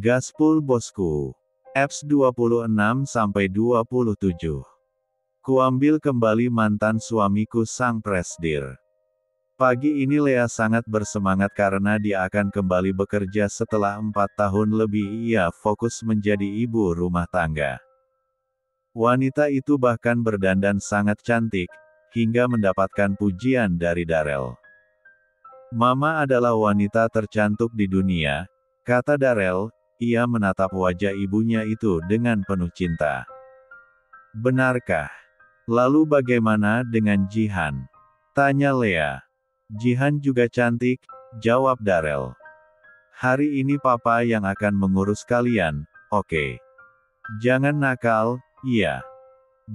Gaspol bosku. Apps 26-27. Kuambil kembali mantan suamiku sang presdir. Pagi ini Lea sangat bersemangat karena dia akan kembali bekerja setelah 4 tahun lebih ia fokus menjadi ibu rumah tangga. Wanita itu bahkan berdandan sangat cantik, hingga mendapatkan pujian dari Darrell. "Mama adalah wanita tercantik di dunia," kata Darrell, ia menatap wajah ibunya itu dengan penuh cinta. "Benarkah? Lalu bagaimana dengan Jihan?" tanya Lea. "Jihan juga cantik," jawab Darrell. "Hari ini papa yang akan mengurus kalian, oke? Jangan nakal, ya.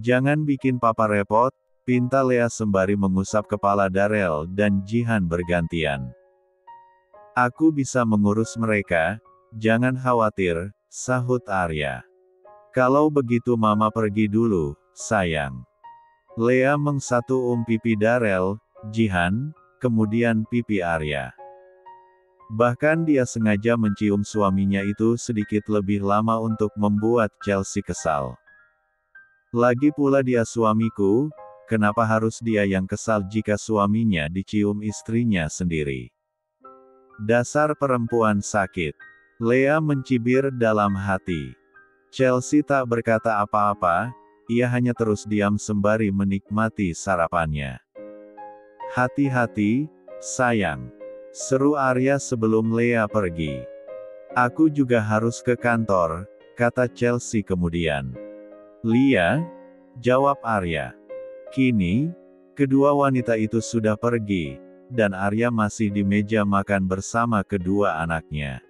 Jangan bikin papa repot," pinta Lea sembari mengusap kepala Darrell dan Jihan bergantian. "Aku bisa mengurus mereka, jangan khawatir," sahut Arya. "Kalau begitu mama pergi dulu, sayang." Lea mengsatu pipi Darrell, Jihan, kemudian pipi Arya. Bahkan dia sengaja mencium suaminya itu sedikit lebih lama untuk membuat Chelsea kesal. "Lagi pula dia suamiku, kenapa harus dia yang kesal jika suaminya dicium istrinya sendiri? Dasar perempuan sakit." Lea mencibir dalam hati. Chelsea tak berkata apa-apa, ia hanya terus diam sembari menikmati sarapannya. "Hati-hati, sayang," seru Arya sebelum Lea pergi. "Aku juga harus ke kantor," kata Chelsea kemudian. "Lia?" jawab Arya. Kini, kedua wanita itu sudah pergi, dan Arya masih di meja makan bersama kedua anaknya.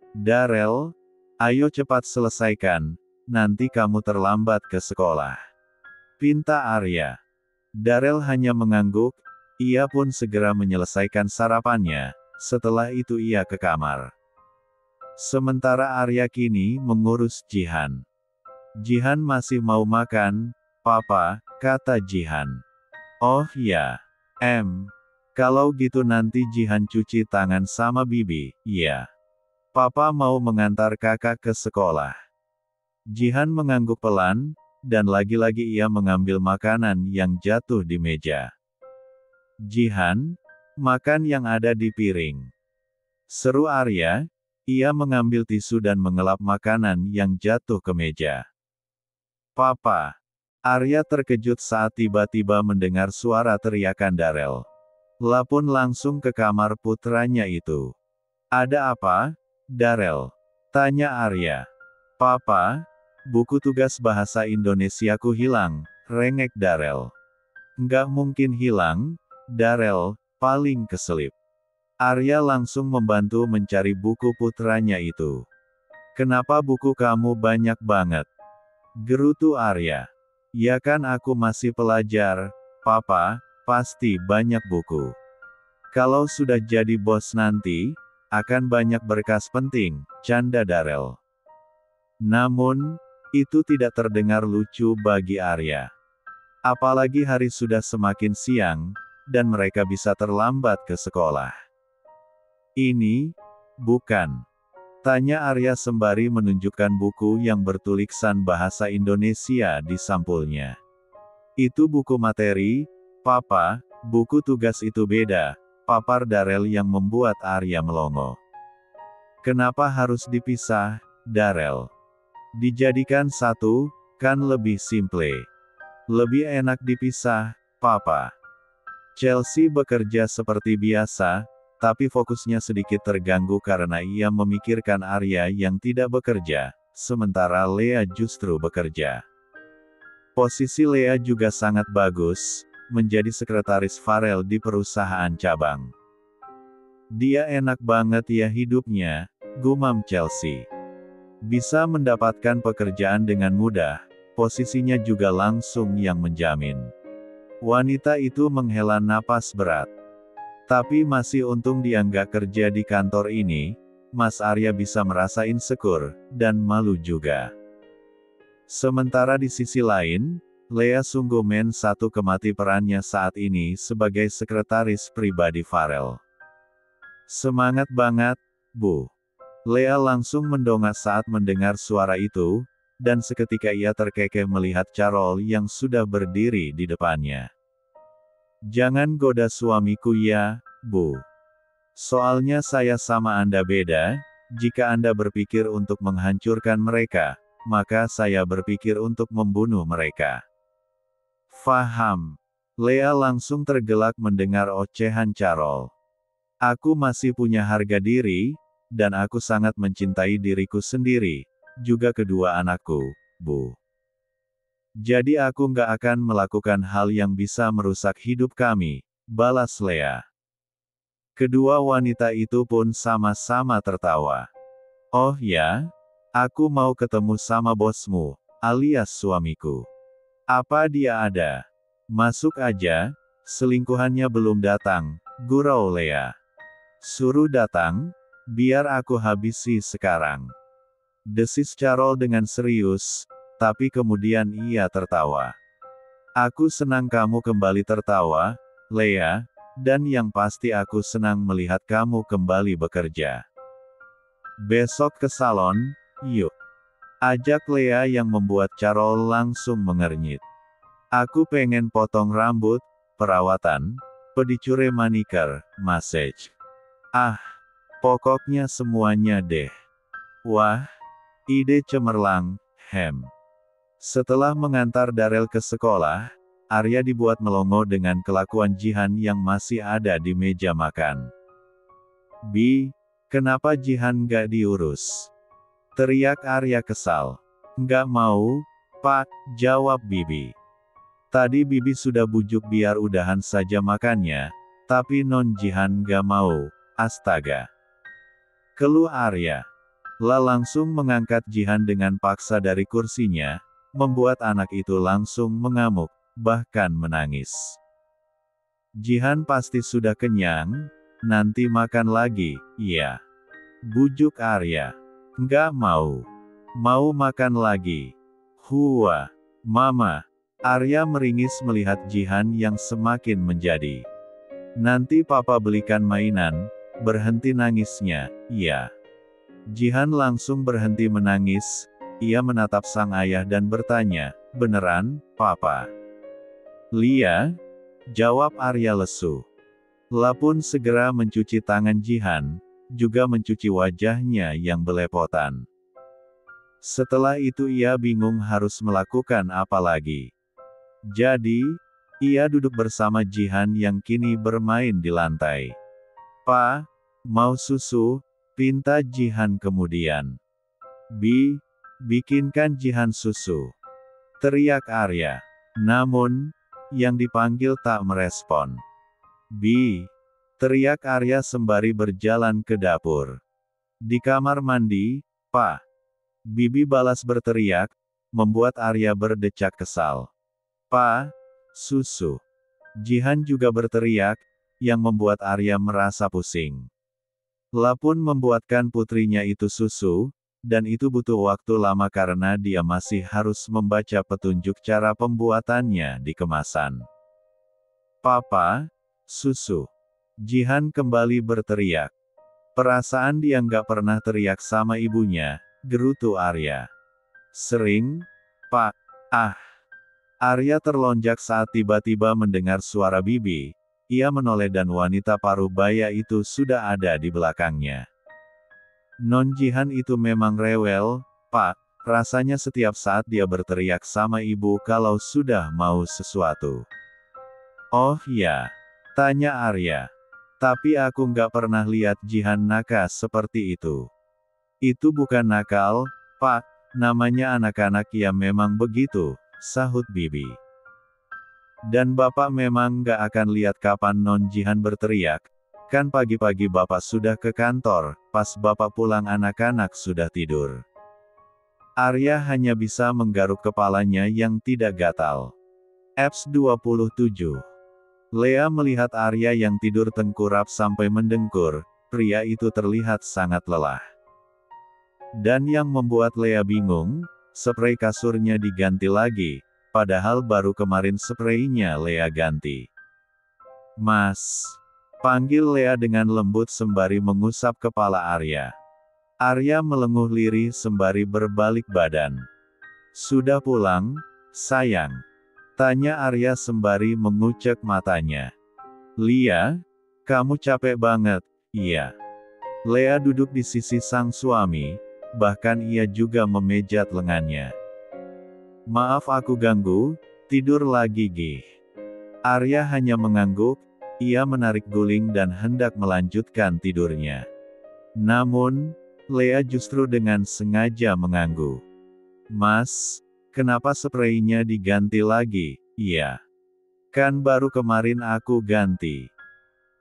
"Darrell, ayo cepat selesaikan, nanti kamu terlambat ke sekolah," pinta Arya. Darrell hanya mengangguk, ia pun segera menyelesaikan sarapannya, setelah itu ia ke kamar. Sementara Arya kini mengurus Jihan. "Jihan masih mau makan, Papa," kata Jihan. "Oh ya. Kalau gitu nanti Jihan cuci tangan sama Bibi, ya. Papa mau mengantar kakak ke sekolah." Jihan mengangguk pelan, dan lagi-lagi ia mengambil makanan yang jatuh di meja. "Jihan, makan yang ada di piring," seru Arya, ia mengambil tisu dan mengelap makanan yang jatuh ke meja. "Papa." Arya terkejut saat tiba-tiba mendengar suara teriakan Darrell. Lea pun langsung ke kamar putranya itu. "Ada apa, Darrell?" tanya Arya. "Papa, buku tugas bahasa Indonesiaku hilang," rengek Darrell. "Nggak mungkin hilang, Darrell, paling keselip." Arya langsung membantu mencari buku putranya itu. "Kenapa buku kamu banyak banget?" gerutu Arya. "Ya kan aku masih pelajar, Papa, pasti banyak buku. Kalau sudah jadi bos nanti, akan banyak berkas penting," canda Darrell. Namun, itu tidak terdengar lucu bagi Arya. Apalagi hari sudah semakin siang, dan mereka bisa terlambat ke sekolah. "Ini, bukan?" tanya Arya sembari menunjukkan buku yang bertulisan bahasa Indonesia di sampulnya. "Itu buku materi, Papa, buku tugas itu beda," papar Darrell yang membuat Arya melongo. "Kenapa harus dipisah, Darrell? Dijadikan satu, kan lebih simple. Lebih enak dipisah, Papa." Chelsea bekerja seperti biasa, tapi fokusnya sedikit terganggu karena ia memikirkan Arya yang tidak bekerja, sementara Lea justru bekerja. Posisi Lea juga sangat bagus, menjadi sekretaris Farel di perusahaan cabang. "Dia enak banget ya hidupnya," gumam Chelsea. "Bisa mendapatkan pekerjaan dengan mudah, posisinya juga langsung yang menjamin." Wanita itu menghela napas berat. "Tapi masih untung dia nggak kerja di kantor ini," Mas Arya bisa merasa insecure, dan malu juga. Sementara di sisi lain, Lea sungguh satu kemati perannya saat ini sebagai sekretaris pribadi Farel. "Semangat banget, Bu." Lea langsung mendongak saat mendengar suara itu, dan seketika ia terkekeh melihat Carol yang sudah berdiri di depannya. "Jangan goda suamiku ya, Bu. Soalnya saya sama Anda beda, jika Anda berpikir untuk menghancurkan mereka, maka saya berpikir untuk membunuh mereka." "Faham." Lea langsung tergelak mendengar ocehan Carol. "Aku masih punya harga diri, dan aku sangat mencintai diriku sendiri, juga kedua anakku, Bu. Jadi aku nggak akan melakukan hal yang bisa merusak hidup kami," balas Lea. Kedua wanita itu pun sama-sama tertawa. "Oh ya? Aku mau ketemu sama bosmu, alias suamiku. Apa dia ada? Masuk aja, selingkuhannya belum datang," gurau Lea. "Suruh datang, biar aku habisi sekarang," desis Carol dengan serius, tapi kemudian ia tertawa. "Aku senang kamu kembali tertawa, Lea, dan yang pasti aku senang melihat kamu kembali bekerja. Besok ke salon, yuk," ajak Lea yang membuat Carol langsung mengernyit. "Aku pengen potong rambut, perawatan, pedicure manicure, massage. Ah, pokoknya semuanya deh." "Wah, ide cemerlang, Hem." Setelah mengantar Darel ke sekolah, Arya dibuat melongo dengan kelakuan Jihan yang masih ada di meja makan. "Bi, kenapa Jihan gak diurus?" teriak Arya kesal. "Nggak mau, Pak," jawab Bibi. "Tadi Bibi sudah bujuk biar udahan saja makannya, tapi Non Jihan gak mau, astaga," keluh Arya. Langsung mengangkat Jihan dengan paksa dari kursinya, membuat anak itu langsung mengamuk, bahkan menangis. "Jihan pasti sudah kenyang, nanti makan lagi, ya," bujuk Arya. "Nggak mau. Mau makan lagi. Hua, Mama." Arya meringis melihat Jihan yang semakin menjadi. "Nanti Papa belikan mainan, berhenti nangisnya, ya." Jihan langsung berhenti menangis, ia menatap sang ayah dan bertanya, "Beneran, Papa?" "Lia," jawab Arya lesu. La pun segera mencuci tangan Jihan, juga mencuci wajahnya yang belepotan. Setelah itu ia bingung harus melakukan apa lagi. Jadi, ia duduk bersama Jihan yang kini bermain di lantai. "Pa, mau susu?" pinta Jihan kemudian. "Bi, bikinkan Jihan susu," teriak Arya. Namun, yang dipanggil tak merespon. "Bi," teriak Arya sembari berjalan ke dapur. "Di kamar mandi, Pa," Bibi balas berteriak, membuat Arya berdecak kesal. "Pa, susu." Jihan juga berteriak, yang membuat Arya merasa pusing. La pun membuatkan putrinya itu susu, dan itu butuh waktu lama karena dia masih harus membaca petunjuk cara pembuatannya di kemasan. "Papa, susu." Jihan kembali berteriak. Perasaan dia nggak pernah teriak sama ibunya, gerutu Arya. "Sering, Pak." "Ah." Arya terlonjak saat tiba-tiba mendengar suara Bibi. Ia menoleh dan wanita paruh baya itu sudah ada di belakangnya. "Non Jihan itu memang rewel, Pak. Rasanya setiap saat dia berteriak sama ibu kalau sudah mau sesuatu." "Oh ya?" tanya Arya. "Tapi aku nggak pernah lihat Jihan nakal seperti itu." "Itu bukan nakal, Pak. Namanya anak-anak ya memang begitu," sahut Bibi. "Dan Bapak memang nggak akan lihat kapan Non Jihan berteriak. Kan pagi-pagi Bapak sudah ke kantor, pas Bapak pulang anak-anak sudah tidur." Arya hanya bisa menggaruk kepalanya yang tidak gatal. Eps 27. Lea melihat Arya yang tidur tengkurap sampai mendengkur, pria itu terlihat sangat lelah. Dan yang membuat Lea bingung, sprei kasurnya diganti lagi, padahal baru kemarin spreinya Lea ganti. "Mas," panggil Lea dengan lembut sembari mengusap kepala Arya. Arya melenguh lirih sembari berbalik badan. Sudah pulang, sayang? Tanya Arya sembari mengucek matanya. Lia, kamu capek banget, iya. Lea duduk di sisi sang suami, bahkan ia juga memejat lengannya. Maaf aku ganggu, tidur lagi Gih. Arya hanya mengangguk, ia menarik guling dan hendak melanjutkan tidurnya. Namun, Lea justru dengan sengaja mengganggu. Mas, kenapa spraynya diganti lagi? Iya. Kan baru kemarin aku ganti.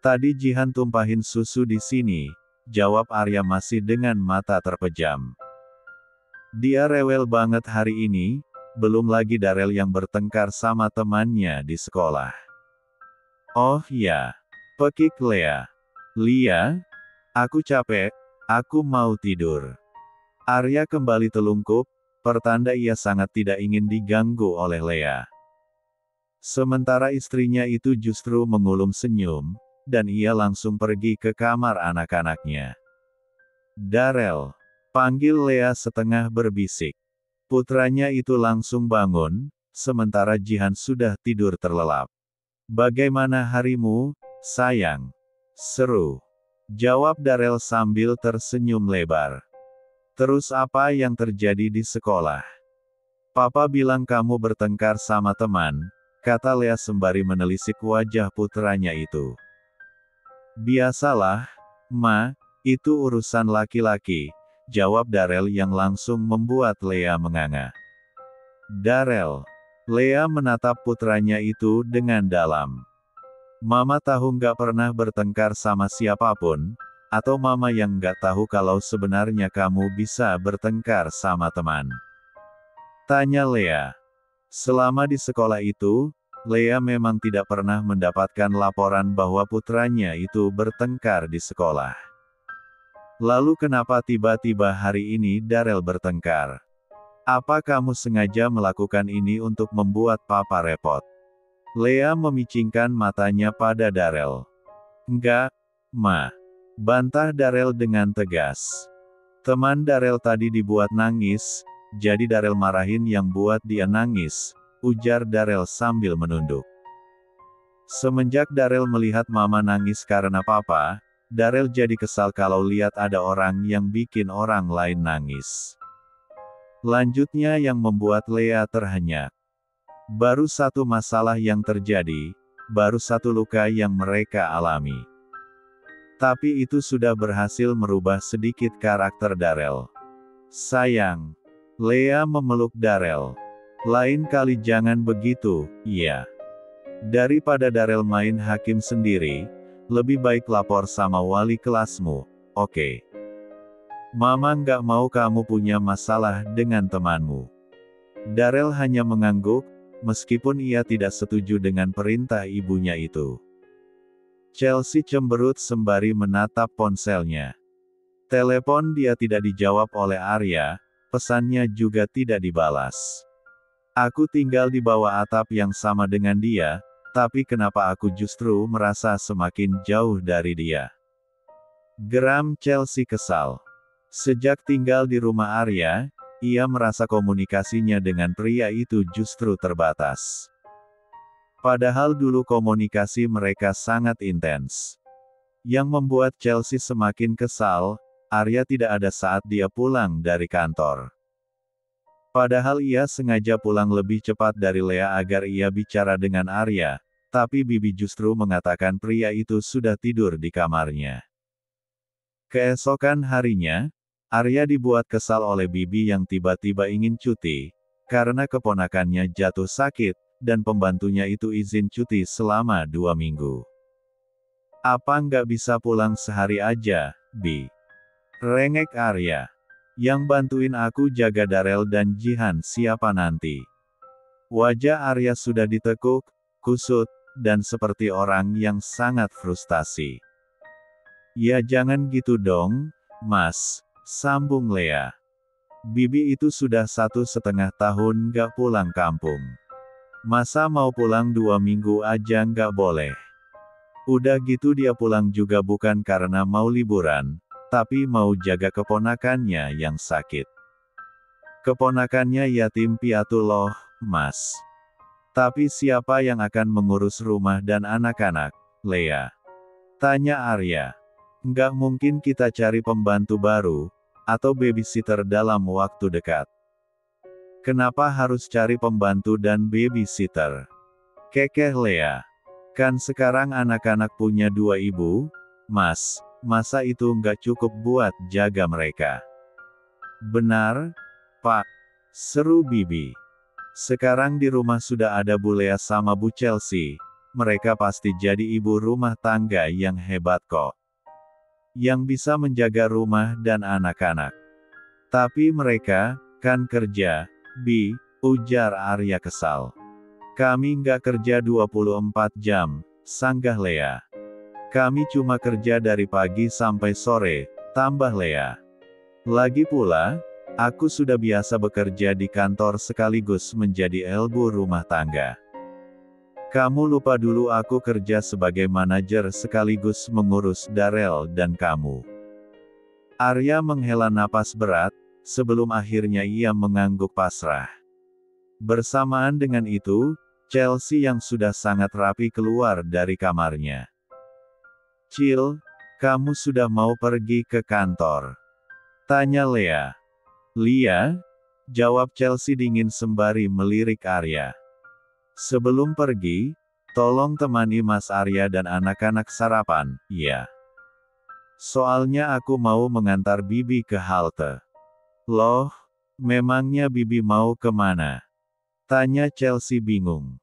Tadi Jihan tumpahin susu di sini, jawab Arya masih dengan mata terpejam. Dia rewel banget hari ini, belum lagi Darel yang bertengkar sama temannya di sekolah. Oh ya, pekik Lea. Lia, aku capek, aku mau tidur. Arya kembali telungkup, pertanda ia sangat tidak ingin diganggu oleh Lea. Sementara istrinya itu justru mengulum senyum, dan ia langsung pergi ke kamar anak-anaknya. Darel, panggil Lea setengah berbisik. Putranya itu langsung bangun, sementara Jihan sudah tidur terlelap. Bagaimana harimu, sayang? Seru. Jawab Darel sambil tersenyum lebar. Terus apa yang terjadi di sekolah? Papa bilang kamu bertengkar sama teman, kata Lea sembari menelisik wajah putranya itu. Biasalah, Ma, itu urusan laki-laki, jawab Darel yang langsung membuat Lea menganga. Darel. Lea menatap putranya itu dengan dalam. Mama tahu nggak pernah bertengkar sama siapapun, atau mama yang nggak tahu kalau sebenarnya kamu bisa bertengkar sama teman? Tanya Lea. Selama di sekolah itu, Lea memang tidak pernah mendapatkan laporan bahwa putranya itu bertengkar di sekolah. Lalu kenapa tiba-tiba hari ini Darel bertengkar? Apa kamu sengaja melakukan ini untuk membuat papa repot? Lea memicingkan matanya pada Darel. Enggak, Ma. Bantah Darel dengan tegas. Teman Darel tadi dibuat nangis, jadi Darel marahin yang buat dia nangis, ujar Darel sambil menunduk. Semenjak Darel melihat mama nangis karena papa, Darel jadi kesal kalau lihat ada orang yang bikin orang lain nangis. Lanjutnya yang membuat Lea terhenyak. Baru satu masalah yang terjadi, baru satu luka yang mereka alami. Tapi itu sudah berhasil merubah sedikit karakter Darel. Sayang. Lea memeluk Darel. Lain kali jangan begitu, iya. Daripada Darel main hakim sendiri, lebih baik lapor sama wali kelasmu, oke? Mama nggak mau kamu punya masalah dengan temanmu. Darel hanya mengangguk, meskipun ia tidak setuju dengan perintah ibunya itu. Chelsea cemberut sembari menatap ponselnya. Telepon dia tidak dijawab oleh Arya, pesannya juga tidak dibalas. Aku tinggal di bawah atap yang sama dengan dia, tapi kenapa aku justru merasa semakin jauh dari dia? Geram Chelsea kesal. Sejak tinggal di rumah Arya, ia merasa komunikasinya dengan pria itu justru terbatas. Padahal dulu komunikasi mereka sangat intens. Yang membuat Chelsea semakin kesal, Arya tidak ada saat dia pulang dari kantor. Padahal ia sengaja pulang lebih cepat dari Lea agar ia bicara dengan Arya, tapi Bibi justru mengatakan pria itu sudah tidur di kamarnya. Keesokan harinya, Arya dibuat kesal oleh Bibi yang tiba-tiba ingin cuti, karena keponakannya jatuh sakit, dan pembantunya itu izin cuti selama 2 minggu. Apa nggak bisa pulang sehari aja, Bi? Rengek Arya. Yang bantuin aku jaga Darel dan Jihan siapa nanti? Wajah Arya sudah ditekuk, kusut, dan seperti orang yang sangat frustasi. Ya jangan gitu dong, Mas. Sambung Lea. Bibi itu sudah 1,5 tahun nggak pulang kampung. Masa mau pulang 2 minggu aja nggak boleh? Udah gitu dia pulang juga bukan karena mau liburan, tapi mau jaga keponakannya yang sakit. Keponakannya yatim piatu loh, Mas. Tapi siapa yang akan mengurus rumah dan anak-anak, Lea? Tanya Arya. Nggak mungkin kita cari pembantu baru, atau babysitter dalam waktu dekat. Kenapa harus cari pembantu dan babysitter? Kekeh Lea. Kan sekarang anak-anak punya 2 ibu, Mas. Masa itu nggak cukup buat jaga mereka? Benar, Pak. Seru Bibi. Sekarang di rumah sudah ada Bu Lea sama Bu Chelsea. Mereka pasti jadi ibu rumah tangga yang hebat kok. Yang bisa menjaga rumah dan anak-anak. Tapi mereka, kan kerja, Bi, ujar Arya kesal. Kami nggak kerja 24 jam, sanggah Lea. Kami cuma kerja dari pagi sampai sore, tambah Lea. Lagi pula, aku sudah biasa bekerja di kantor sekaligus menjadi elbu rumah tangga. Kamu lupa dulu aku kerja sebagai manajer sekaligus mengurus Darel dan kamu. Arya menghela napas berat, sebelum akhirnya ia mengangguk pasrah. Bersamaan dengan itu, Chelsea yang sudah sangat rapi keluar dari kamarnya. Cil, kamu sudah mau pergi ke kantor? Tanya Lea. Lia? Jawab Chelsea dingin sembari melirik Arya. Sebelum pergi, tolong temani Mas Arya dan anak-anak sarapan, ya. Soalnya aku mau mengantar Bibi ke halte. Loh, memangnya Bibi mau kemana? Tanya Chelsea bingung.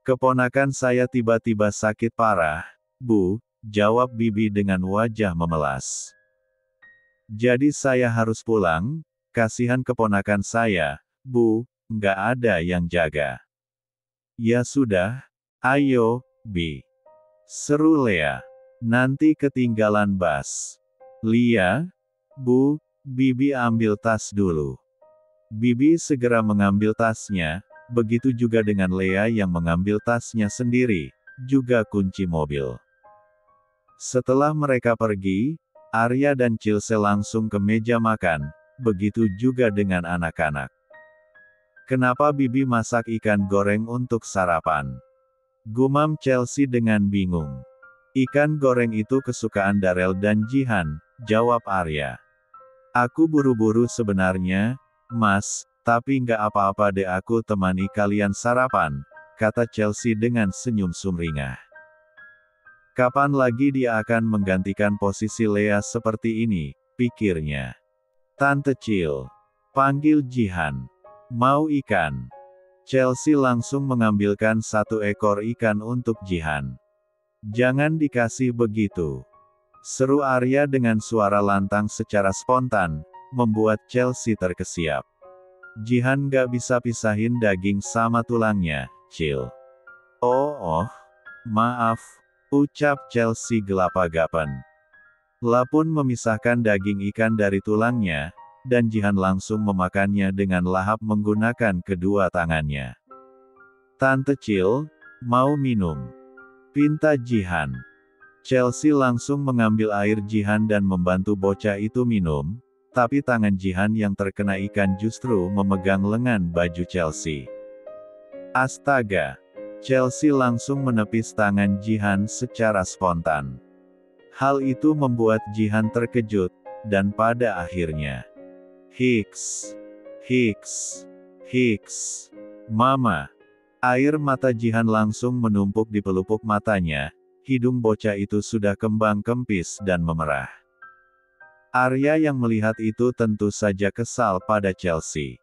Keponakan saya tiba-tiba sakit parah, Bu, jawab Bibi dengan wajah memelas. Jadi saya harus pulang, kasihan keponakan saya, Bu, nggak ada yang jaga. Ya sudah, ayo, Bi. Seru Lea. Nanti ketinggalan bus. Lia, Bu, Bibi ambil tas dulu. Bibi segera mengambil tasnya, begitu juga dengan Lea yang mengambil tasnya sendiri, juga kunci mobil. Setelah mereka pergi, Arya dan Chelsea langsung ke meja makan, begitu juga dengan anak-anak. Kenapa Bibi masak ikan goreng untuk sarapan? Gumam Chelsea dengan bingung. Ikan goreng itu kesukaan Darel dan Jihan, jawab Arya. Aku buru-buru sebenarnya, Mas, tapi nggak apa-apa deh aku temani kalian sarapan, kata Chelsea dengan senyum sumringah. Kapan lagi dia akan menggantikan posisi Lea seperti ini, pikirnya. Tante Cil. Panggil Jihan. Mau ikan? Chelsea langsung mengambilkan 1 ekor ikan untuk Jihan. Jangan dikasih begitu. Seru Arya dengan suara lantang secara spontan, membuat Chelsea terkesiap. Jihan gak bisa pisahin daging sama tulangnya, Cil. Oh, maaf, ucap Chelsea gelapagapan. Lapun memisahkan daging ikan dari tulangnya, dan Jihan langsung memakannya dengan lahap menggunakan kedua tangannya. Tante Cil, mau minum? Pinta Jihan. Chelsea langsung mengambil air Jihan dan membantu bocah itu minum, tapi tangan Jihan yang terkena ikan justru memegang lengan baju Chelsea. Astaga! Chelsea langsung menepis tangan Jihan secara spontan. Hal itu membuat Jihan terkejut, dan pada akhirnya, Hiks. Mama. Air mata Jihan langsung menumpuk di pelupuk matanya, hidung bocah itu sudah kembang kempis dan memerah. Arya yang melihat itu tentu saja kesal pada Chelsea.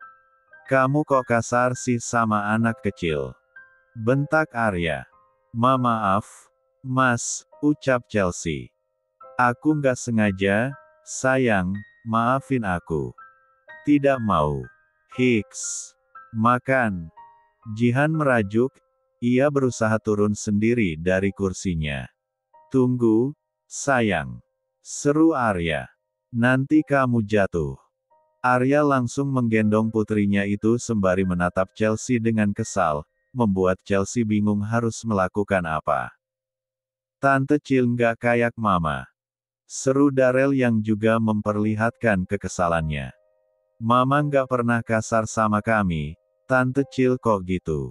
Kamu kok kasar sih sama anak kecil? Bentak Arya. Maaf, Mas, ucap Chelsea. Aku nggak sengaja, sayang, maafin aku. Tidak mau. Hiks. Makan. Jihan merajuk, ia berusaha turun sendiri dari kursinya. Tunggu, sayang. Seru Arya. Nanti kamu jatuh. Arya langsung menggendong putrinya itu sembari menatap Chelsea dengan kesal, membuat Chelsea bingung harus melakukan apa. Tante Cil nggak kayak mama. Seru Darel yang juga memperlihatkan kekesalannya. Mama nggak pernah kasar sama kami, Tante Cil kok gitu.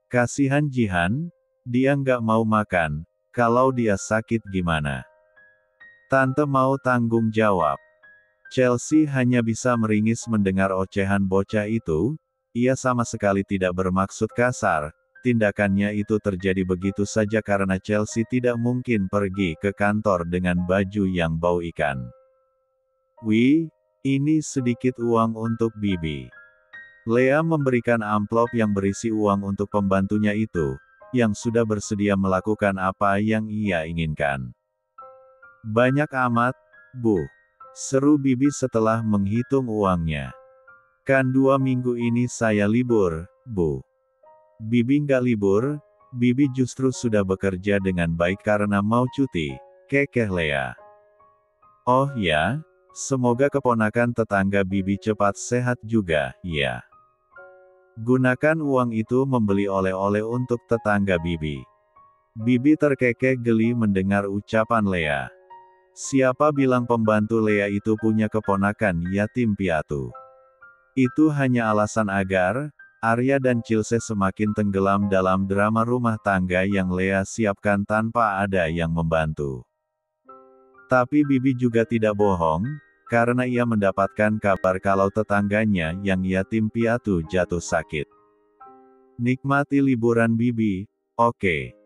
Kasihan Jihan, dia nggak mau makan, kalau dia sakit gimana? Tante mau tanggung jawab. Chelsea hanya bisa meringis mendengar ocehan bocah itu, ia sama sekali tidak bermaksud kasar, tindakannya itu terjadi begitu saja karena Chelsea tidak mungkin pergi ke kantor dengan baju yang bau ikan. Wih, ini sedikit uang untuk Bibi. Lea memberikan amplop yang berisi uang untuk pembantunya itu, yang sudah bersedia melakukan apa yang ia inginkan. Banyak amat, Bu. Seru Bibi setelah menghitung uangnya. Kan 2 minggu ini saya libur, Bu. Bibi nggak libur, Bibi justru sudah bekerja dengan baik karena mau cuti, kekeh Lea. Oh ya, semoga keponakan tetangga Bibi cepat sehat juga, ya. Gunakan uang itu membeli oleh-oleh untuk tetangga Bibi. Bibi terkekeh geli mendengar ucapan Lea. Siapa bilang pembantu Lea itu punya keponakan yatim piatu? Itu hanya alasan agar Arya dan Chilse semakin tenggelam dalam drama rumah tangga yang Lea siapkan tanpa ada yang membantu. Tapi Bibi juga tidak bohong, karena ia mendapatkan kabar kalau tetangganya yang yatim piatu jatuh sakit. Nikmati liburan Bibi, oke.